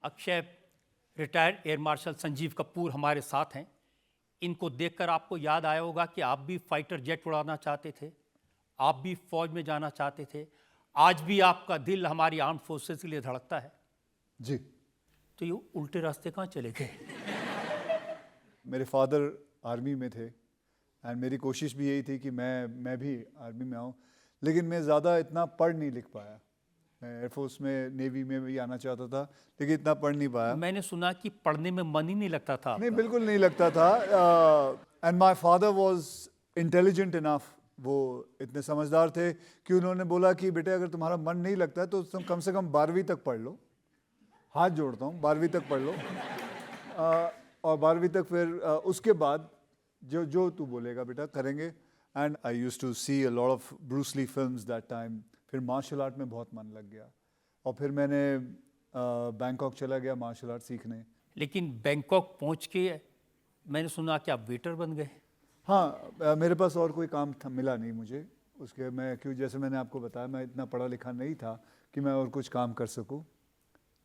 Akshay retired air marshal Sanjeev Kapoor हमारे साथ हैं। इनको देखकर आपको याद आया होगा कि आप भी फाइटर जेट उड़ाना चाहते थे, आप भी फौज में जाना चाहते थे। आज भी आपका दिल हमारी आर्म फोर्सेस के लिए धड़कता है। जी। तो ये उल्टे रास्ते कहाँ चले गए? मेरे फादर आर्मी में थे एंड मेरी कोशिश भी यही थी कि मैं भी आर्मी में आऊँ, लेकिन मैं ज़्यादा इतना पढ़ नहीं लिख पाया। मैं एयरफोर्स में, नेवी में भी आना चाहता था, लेकिन इतना पढ़ नहीं पाया। मैंने सुना कि पढ़ने में मन ही नहीं लगता था नहीं, आपका। बिल्कुल नहीं लगता था। And my father was intelligent enough, वो इतने समझदार थे कि उन्होंने बोला कि बेटे अगर तुम्हारा मन नहीं लगता है तो तुम कम से कम 12वीं तक पढ़ लो। हाथ जोड़ता हूँ, 12वीं तक पढ़ लो। और 12वीं तक फिर उसके बाद जो तू बोलेगा बेटा करेंगे। And I use to see a lot of Bruce Lee films that time. फिर मार्शल आर्ट में बहुत मन लग गया और फिर मैंने बैंकॉक चला गया मार्शल आर्ट सीखने। लेकिन बैंकॉक पहुंच के मैंने सुना कि आप वेटर बन गए। हाँ, मेरे पास और कोई काम था, मिला नहीं मुझे उसके। मैं क्यों, जैसे मैंने आपको बताया, मैं इतना पढ़ा लिखा नहीं था कि मैं और कुछ काम कर सकूं,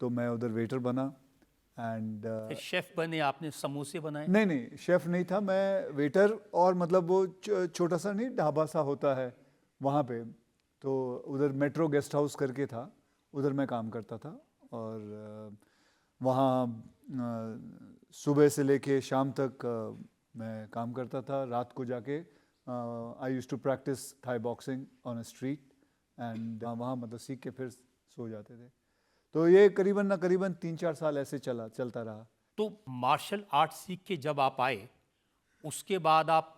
तो मैं उधर वेटर बना। एंड फिर शेफ बने, आपने समोसे बनाए। नहीं, शेफ़ नहीं था मैं, वेटर। और मतलब वो छोटा सा नहीं, ढाबा सा होता है वहाँ पे, तो उधर मेट्रो गेस्ट हाउस करके था, उधर मैं काम करता था। और वहाँ सुबह से लेके शाम तक मैं काम करता था। रात को जाके I use to practise Thai boxing on a street and वहाँ मतलब सीख के फिर सो जाते थे। तो ये करीबन ना करीबन 3-4 साल ऐसे चलता रहा। तो मार्शल आर्ट सीख के जब आप आए, उसके बाद आप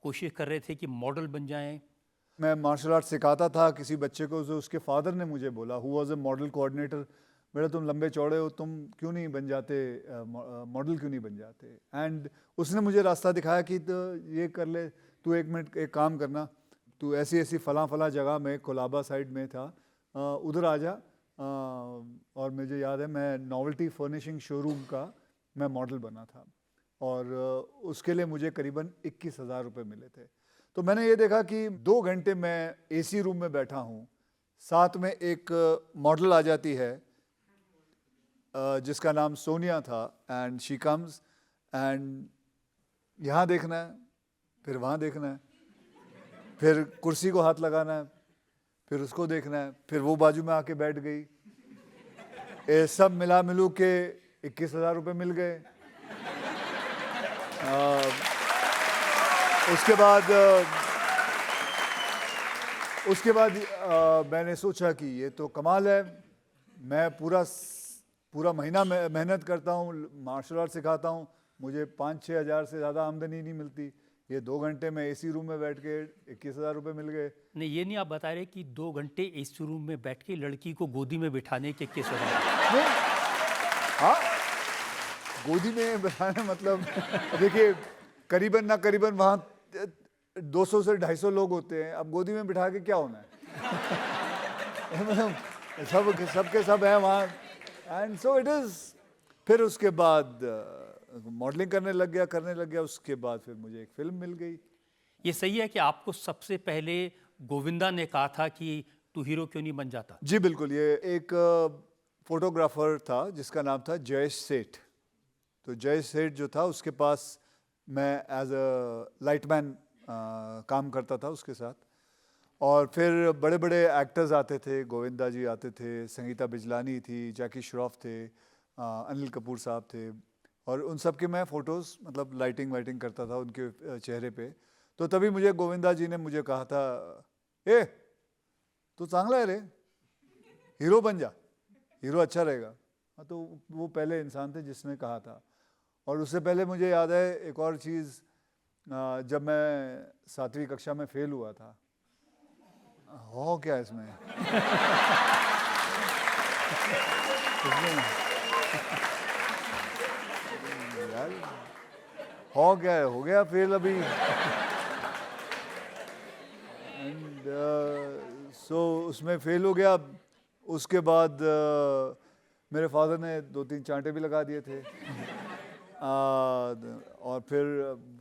कोशिश कर रहे थे कि मॉडल बन जाएं। मैं मार्शल आर्ट सिखाता था किसी बच्चे को, जो उसके फादर ने मुझे बोला, who was a model coordinator, बेटा तुम लंबे चौड़े हो, तुम क्यों नहीं बन जाते, मॉडल क्यों नहीं बन जाते। एंड उसने मुझे रास्ता दिखाया कि तो ये कर ले, तू एक मिनट एक काम करना, तू ऐसी ऐसी फला जगह में, कोलाबा साइड में था, उधर आ जा। और मुझे याद है मैं नॉवेल्टी फर्निशिंग शोरूम का मैं मॉडल बना था और उसके लिए मुझे करीबन 21,000 रुपये मिले थे। तो मैंने ये देखा कि 2 घंटे मैं एसी रूम में बैठा हूँ, साथ में एक मॉडल आ जाती है जिसका नाम सोनिया था, एंड शी कम्स एंड यहाँ देखना है, फिर वहाँ देखना है, फिर कुर्सी को हाथ लगाना है, फिर उसको देखना है, फिर वो बाजू में आके बैठ गई। ये सब मिला मिलू के 21,000 रुपये मिल गए। उसके बाद मैंने सोचा कि ये तो कमाल है। मैं पूरा महीना मेहनत करता हूँ, मार्शल आर्ट सिखाता हूँ, मुझे 5-6 हज़ार से ज़्यादा आमदनी नहीं मिलती। ये 2 घंटे में एसी रूम में बैठ के 21,000 रुपये मिल गए। नहीं, ये नहीं आप बता रहे कि 2 घंटे एसी रूम में बैठ के लड़की को गोदी में बिठाने के केस हो रहे हैं। हाँ, गोदी में बैठाने मतलब देखिए, करीबन ना करीबन वहाँ 200 से 250 लोग होते हैं, अब गोदी में बिठा के क्या होना है। मतलब सबके सब हैं वहाँ। And so it is. फिर उसके बाद मॉडलिंग करने लग गया। उसके बाद फिर मुझे एक फिल्म मिल गई। ये सही है कि आपको सबसे पहले गोविंदा ने कहा था कि तू हीरो क्यों नहीं बन जाता? जी बिल्कुल। ये एक फोटोग्राफर था जिसका नाम था जयेश सेठ। तो जयेश सेठ जो था, उसके पास मैं एज अ लाइटमैन काम करता था उसके साथ। और फिर बड़े बड़े एक्टर्स आते थे, गोविंदा जी आते थे, संगीता बिजलानी थी, जैकी श्रॉफ थे, अनिल कपूर साहब थे, और उन सब के मैं फ़ोटोज़ मतलब लाइटिंग वाइटिंग करता था उनके चेहरे पे। तो तभी मुझे गोविंदा जी ने मुझे कहा था, ए तू चांगला है रे, हीरो बन जा, हीरो अच्छा रहेगा। हाँ, तो वो पहले इंसान थे जिसने कहा था। और उससे पहले मुझे याद है एक और चीज़, जब मैं 7वीं कक्षा में फेल हुआ था। हो क्या इसमें? यार हो क्या है, हो गया फेल अभी। एंड सो उसमें फेल हो गया। उसके बाद मेरे फादर ने 2-3 चांटे भी लगा दिए थे। और फिर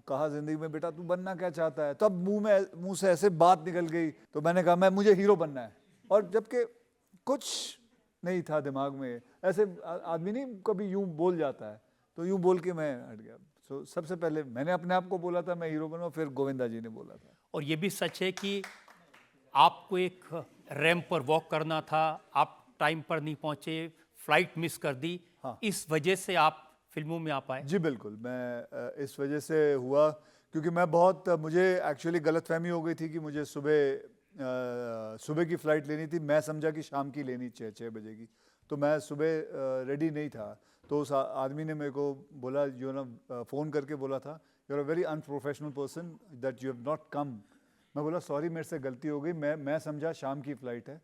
कहा ज़िंदगी में बेटा तू बनना क्या चाहता है। तब मुंह से ऐसे बात निकल गई, तो मैंने कहा मुझे हीरो बनना है। और जबकि कुछ नहीं था दिमाग में, ऐसे आदमी नहीं कभी यूं बोल जाता है, तो यूं बोल के मैं हट गया। सो सबसे पहले मैंने अपने आप को बोला था मैं हीरो बनूंगा, फिर गोविंदा जी ने बोला था। और ये भी सच है कि आपको एक रैंप पर वॉक करना था, आप टाइम पर नहीं पहुंचे, फ्लाइट मिस कर दी, हाँ। इस वजह से आप फिल्मों में आ पाए? जी बिल्कुल, मैं इस वजह से हुआ क्योंकि मैं बहुत मुझे एक्चुअली गलतफहमी हो गई थी कि मुझे सुबह की फ़्लाइट लेनी थी। मैं समझा कि शाम की लेनी 6 बजे की, तो मैं सुबह रेडी नहीं था। तो उस आदमी ने मेरे को बोला, यू नो, फ़ोन करके बोला था, you are a very unprofessional person that you have not come. मैं बोला सॉरी, मेरे से गलती हो गई, मैं समझा शाम की फ़्लाइट है,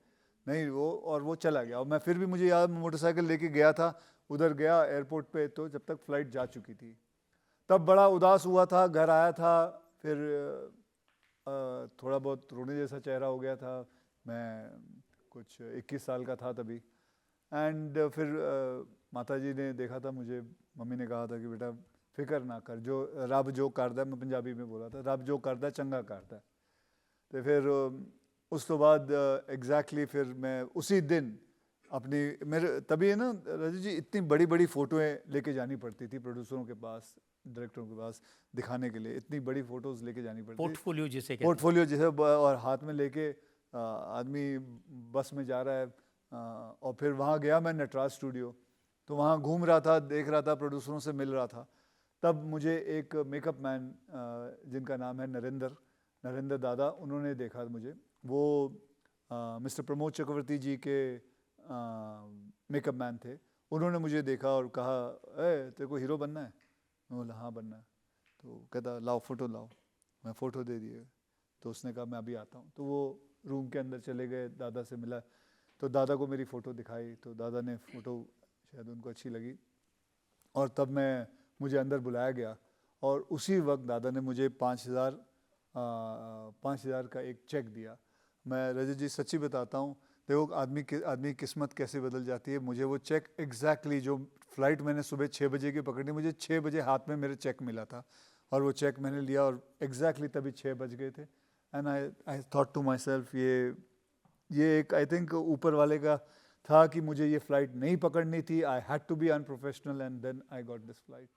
नहीं वो, और वो चला गया। और मैं फिर भी, मुझे याद, मोटरसाइकिल लेके गया था, उधर गया एयरपोर्ट पे, तो जब तक फ़्लाइट जा चुकी थी तब बड़ा उदास हुआ था। घर आया था, फिर थोड़ा बहुत रोने जैसा चेहरा हो गया था। मैं कुछ 21 साल का था तभी। एंड फिर माताजी ने देखा था मुझे, मम्मी ने कहा था कि बेटा फिक्र ना कर, जो रब जो करदा, मैं पंजाबी में बोला था, रब जो करदा चंगा करदा। तो फिर उस तो बाद एग्जैक्टली फिर मैं उसी दिन अपनी, मेरे तभी है ना रजत जी, इतनी बड़ी बड़ी फ़ोटोएं लेके जानी पड़ती थी प्रोड्यूसरों के पास, डायरेक्टरों के पास दिखाने के लिए, इतनी बड़ी फ़ोटोज़ लेके जानी पड़ती थी। पोर्टफोलियो जिसे कहते हैं। पोर्टफोलियो जैसे और हाथ में लेके आदमी बस में जा रहा है। और फिर वहाँ गया मैं नटराज स्टूडियो, तो वहाँ घूम रहा था, देख रहा था, प्रोड्यूसरों से मिल रहा था। तब मुझे एक मेकअप मैन जिनका नाम है नरेंद्र दादा, उन्होंने देखा मुझे। वो मिस्टर प्रमोद चक्रवर्ती जी के मेकअप मैन थे। उन्होंने मुझे देखा और कहा, ए तेरे को हीरो बनना है? मैं बोला हाँ बनना है। तो कहता लाओ फ़ोटो लाओ। मैं फ़ोटो दे दिए। तो उसने कहा मैं अभी आता हूँ। तो वो रूम के अंदर चले गए, दादा से मिला, तो दादा को मेरी फ़ोटो दिखाई, तो दादा ने फ़ोटो शायद उनको अच्छी लगी, और तब मुझे अंदर बुलाया गया। और उसी वक्त दादा ने मुझे 5,000 का एक चेक दिया। मैं रजत जी सच्ची बताता हूँ, देखो आदमी किस्मत कैसे बदल जाती है। मुझे वो चेक एग्जैक्टली जो फ़्लाइट मैंने सुबह 6 बजे की पकड़ी, मुझे 6 बजे हाथ में मेरे चेक मिला था, और वो चेक मैंने लिया, और एग्जैक्टली तभी 6 बज गए थे। And I thought to my self, ये एक आई थिंक ऊपर वाले का था कि मुझे ये फ़्लाइट नहीं पकड़नी थी। I had to be unprofessional, and then I got this flight.